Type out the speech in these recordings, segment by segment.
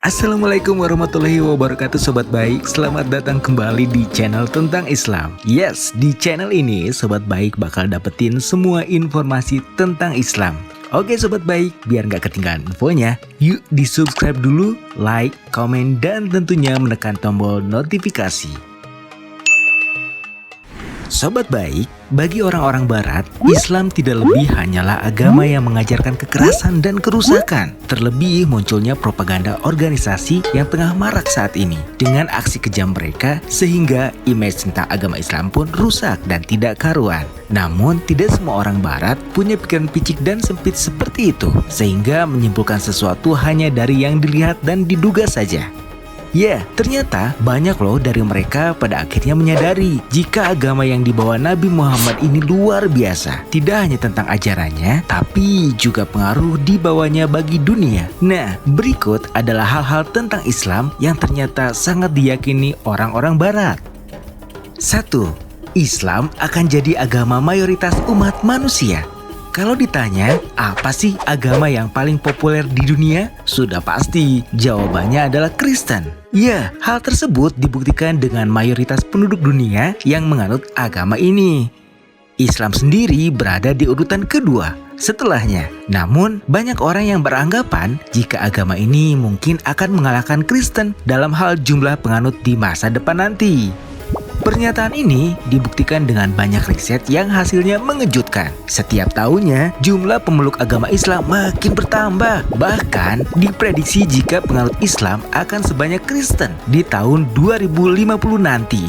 Assalamualaikum warahmatullahi wabarakatuh Sobat Baik. Selamat datang kembali di channel tentang Islam. Yes, di channel ini Sobat Baik bakal dapetin semua informasi tentang Islam. Oke Sobat Baik, biar gak ketinggalan infonya, yuk di subscribe dulu, like, komen, dan tentunya menekan tombol notifikasi. Sobat Baik, bagi orang-orang barat, Islam tidak lebih hanyalah agama yang mengajarkan kekerasan dan kerusakan. Terlebih munculnya propaganda organisasi yang tengah marak saat ini. Dengan aksi kejam mereka, sehingga image tentang agama Islam pun rusak dan tidak karuan. Namun, tidak semua orang barat punya pikiran picik dan sempit seperti itu, sehingga menyimpulkan sesuatu hanya dari yang dilihat dan diduga saja. Ya, ternyata banyak loh dari mereka pada akhirnya menyadari jika agama yang dibawa Nabi Muhammad ini luar biasa. Tidak hanya tentang ajarannya, tapi juga pengaruh dibawanya bagi dunia. Nah, berikut adalah hal-hal tentang Islam yang ternyata sangat diyakini orang-orang barat. 1. Islam akan jadi agama mayoritas umat manusia. Kalau ditanya, apa sih agama yang paling populer di dunia? Sudah pasti, jawabannya adalah Kristen. Ya, hal tersebut dibuktikan dengan mayoritas penduduk dunia yang menganut agama ini. Islam sendiri berada di urutan kedua setelahnya. Namun, banyak orang yang beranggapan jika agama ini mungkin akan mengalahkan Kristen dalam hal jumlah penganut di masa depan nanti. Pernyataan ini dibuktikan dengan banyak riset yang hasilnya mengejutkan. Setiap tahunnya, jumlah pemeluk agama Islam makin bertambah. Bahkan, diprediksi jika penganut Islam akan sebanyak Kristen di tahun 2050 nanti.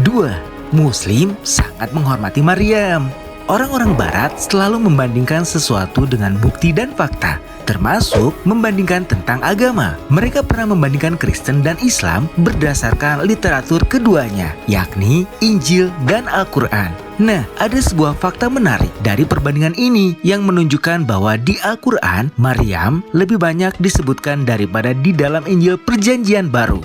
2. Muslim sangat menghormati Maryam. Orang-orang barat selalu membandingkan sesuatu dengan bukti dan fakta, termasuk membandingkan tentang agama. Mereka pernah membandingkan Kristen dan Islam berdasarkan literatur keduanya, yakni Injil dan Al-Quran. Nah, ada sebuah fakta menarik dari perbandingan ini yang menunjukkan bahwa di Al-Quran, Maryam lebih banyak disebutkan daripada di dalam Injil Perjanjian Baru.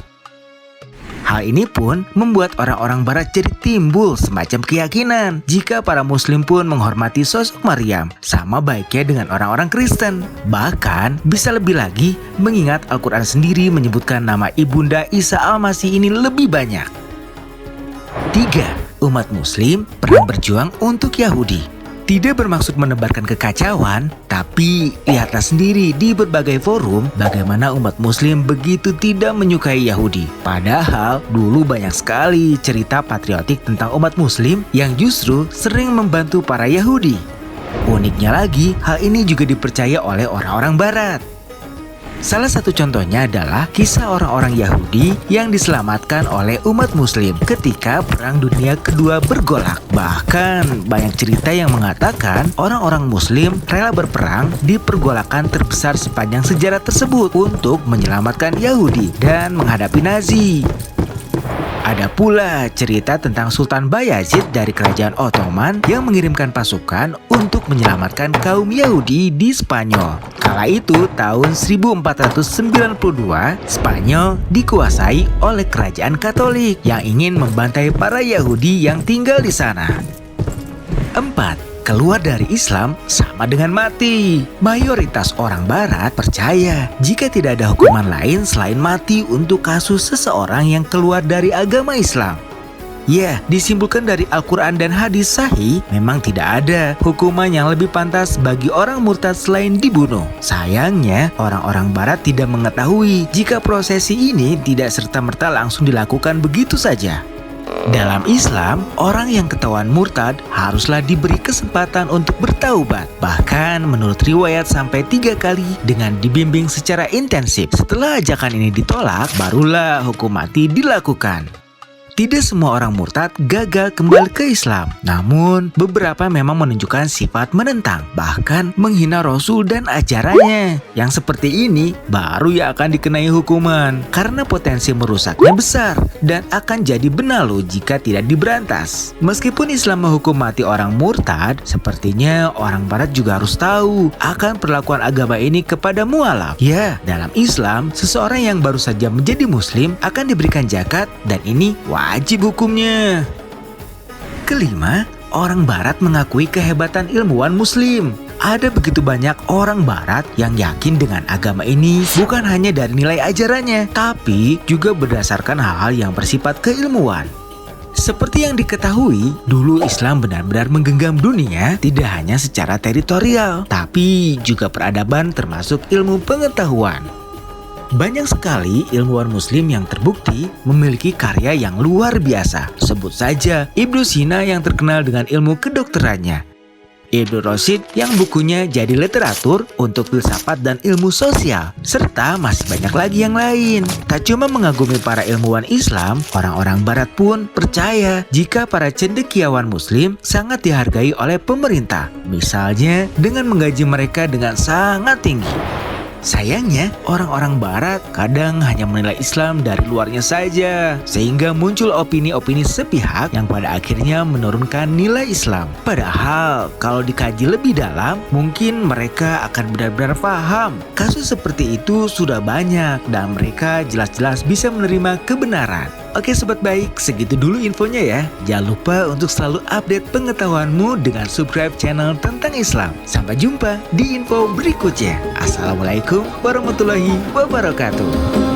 Hal ini pun membuat orang-orang barat jadi timbul semacam keyakinan jika para muslim pun menghormati sosok Maryam, sama baiknya dengan orang-orang Kristen. Bahkan bisa lebih lagi mengingat Al-Quran sendiri menyebutkan nama Ibunda Isa Al-Masih ini lebih banyak. 3. Umat muslim pernah berjuang untuk Yahudi. Tidak bermaksud menebarkan kekacauan, tapi lihatlah sendiri di berbagai forum bagaimana umat muslim begitu tidak menyukai Yahudi. Padahal dulu banyak sekali cerita patriotik tentang umat muslim yang justru sering membantu para Yahudi. Uniknya lagi, hal ini juga dipercaya oleh orang-orang barat. Salah satu contohnya adalah kisah orang-orang Yahudi yang diselamatkan oleh umat muslim ketika Perang Dunia Kedua bergolak. Bahkan banyak cerita yang mengatakan orang-orang muslim rela berperang di pergolakan terbesar sepanjang sejarah tersebut untuk menyelamatkan Yahudi dan menghadapi Nazi. Ada pula cerita tentang Sultan Bayazid dari Kerajaan Ottoman yang mengirimkan pasukan untuk menyelamatkan kaum Yahudi di Spanyol. Kala itu tahun 1492, Spanyol dikuasai oleh Kerajaan Katolik yang ingin membantai para Yahudi yang tinggal di sana. 4. Keluar dari Islam sama dengan mati. Mayoritas orang barat percaya jika tidak ada hukuman lain selain mati untuk kasus seseorang yang keluar dari agama Islam. Ya, disimpulkan dari Al-Quran dan hadis sahih, memang tidak ada hukuman yang lebih pantas bagi orang murtad selain dibunuh. Sayangnya, orang-orang barat tidak mengetahui jika prosesi ini tidak serta-merta langsung dilakukan begitu saja. Dalam Islam, orang yang ketahuan murtad haruslah diberi kesempatan untuk bertaubat. Bahkan menurut riwayat sampai 3 kali dengan dibimbing secara intensif. Setelah ajakan ini ditolak, barulah hukum mati dilakukan. Tidak semua orang murtad gagal kembali ke Islam. Namun, beberapa memang menunjukkan sifat menentang, bahkan menghina Rasul dan ajarannya. Yang seperti ini baru yang akan dikenai hukuman, karena potensi merusaknya besar dan akan jadi benalu jika tidak diberantas. Meskipun Islam menghukum mati orang murtad, sepertinya orang barat juga harus tahu akan perlakuan agama ini kepada mualaf. Ya, dalam Islam, seseorang yang baru saja menjadi muslim akan diberikan zakat dan ini wajib hukumnya. 5. Orang barat mengakui kehebatan ilmuwan muslim. Ada begitu banyak orang barat yang yakin dengan agama ini bukan hanya dari nilai ajarannya, tapi juga berdasarkan hal-hal yang bersifat keilmuan. Seperti yang diketahui, dulu Islam benar-benar menggenggam dunia tidak hanya secara teritorial, tapi juga peradaban termasuk ilmu pengetahuan. Banyak sekali ilmuwan muslim yang terbukti memiliki karya yang luar biasa. Sebut saja Ibnu Sina yang terkenal dengan ilmu kedokterannya, Ibnu Rushd yang bukunya jadi literatur untuk filsafat dan ilmu sosial, serta masih banyak lagi yang lain. Tak cuma mengagumi para ilmuwan Islam, orang-orang barat pun percaya jika para cendekiawan muslim sangat dihargai oleh pemerintah, misalnya dengan menggaji mereka dengan sangat tinggi. Sayangnya, orang-orang barat kadang hanya menilai Islam dari luarnya saja, sehingga muncul opini-opini sepihak yang pada akhirnya menurunkan nilai Islam. Padahal, kalau dikaji lebih dalam, mungkin mereka akan benar-benar paham. Kasus seperti itu sudah banyak dan mereka jelas-jelas bisa menerima kebenaran. Oke sobat baik, segitu dulu infonya ya. Jangan lupa untuk selalu update pengetahuanmu dengan subscribe channel tentang Islam. Sampai jumpa di info berikutnya. Assalamualaikum warahmatullahi wabarakatuh.